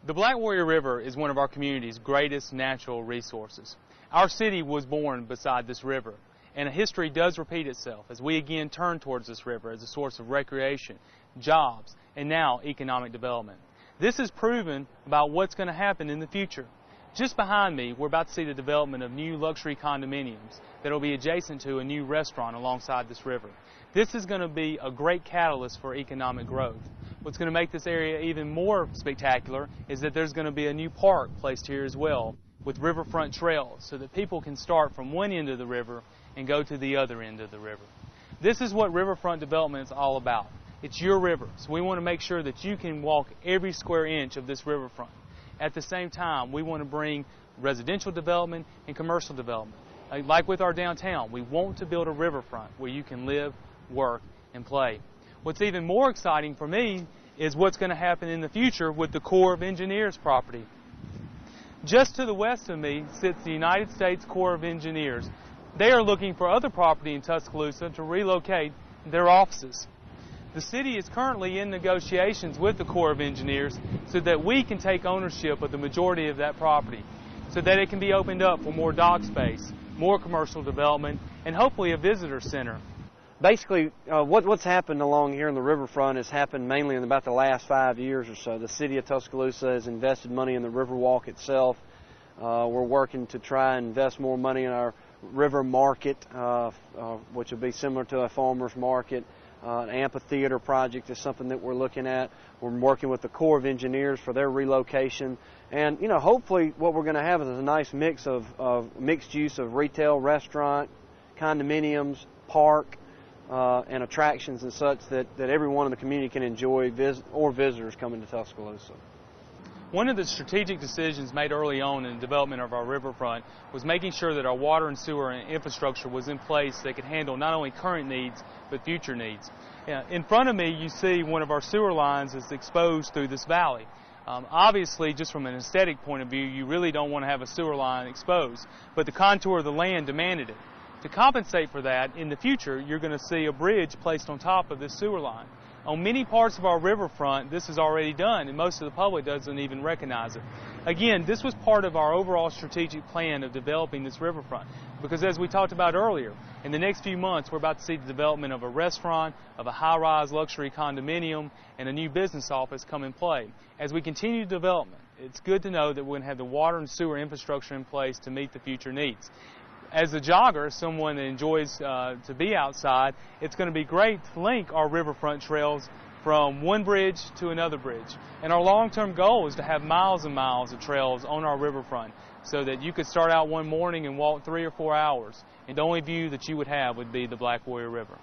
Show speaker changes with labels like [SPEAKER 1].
[SPEAKER 1] The Black Warrior River is one of our community's greatest natural resources. Our city was born beside this river, and history does repeat itself as we again turn towards this river as a source of recreation, jobs, and now economic development. This is proven about what's going to happen in the future. Just behind me, we're about to see the development of new luxury condominiums that will be adjacent to a new restaurant alongside this river. This is going to be a great catalyst for economic growth. What's going to make this area even more spectacular is that there's going to be a new park placed here as well with riverfront trails so that people can start from one end of the river and go to the other end of the river. This is what riverfront development is all about. It's your river, so we want to make sure that you can walk every square inch of this riverfront. At the same time, we want to bring residential development and commercial development. Like with our downtown, we want to build a riverfront where you can live, work, and play. What's even more exciting for me is what's going to happen in the future with the Corps of Engineers property. Just to the west of me sits the United States Corps of Engineers. They are looking for other property in Tuscaloosa to relocate their offices. The city is currently in negotiations with the Corps of Engineers so that we can take ownership of the majority of that property, so that it can be opened up for more dock space, more commercial development, and hopefully a visitor center.
[SPEAKER 2] Basically, what's happened along here in the riverfront has happened mainly in about the last 5 years or so. The city of Tuscaloosa has invested money in the Riverwalk itself. We're working to try and invest more money in our river market, which will be similar to a farmer's market. An amphitheater project is something that we're looking at. We're working with the Corps of Engineers for their relocation. And, hopefully what we're going to have is a nice mix of mixed use of retail, restaurant, condominiums, park, and attractions and such that everyone in the community can enjoy, or visitors coming to Tuscaloosa.
[SPEAKER 1] One of the strategic decisions made early on in the development of our riverfront was making sure that our water and sewer and infrastructure was in place that could handle not only current needs but future needs. In front of me you see one of our sewer lines is exposed through this valley. Obviously, just from an aesthetic point of view, you really don't want to have a sewer line exposed, but the contour of the land demanded it. To compensate for that, in the future, you're going to see a bridge placed on top of this sewer line. On many parts of our riverfront, this is already done, and most of the public doesn't even recognize it. Again, this was part of our overall strategic plan of developing this riverfront, because as we talked about earlier, in the next few months, we're about to see the development of a restaurant, of a high-rise luxury condominium, and a new business office come in play. As we continue development, it's good to know that we're going to have the water and sewer infrastructure in place to meet the future needs. As a jogger, someone that enjoys to be outside, it's going to be great to link our riverfront trails from one bridge to another bridge. And our long-term goal is to have miles and miles of trails on our riverfront so that you could start out one morning and walk 3 or 4 hours, and the only view that you would have would be the Black Warrior River.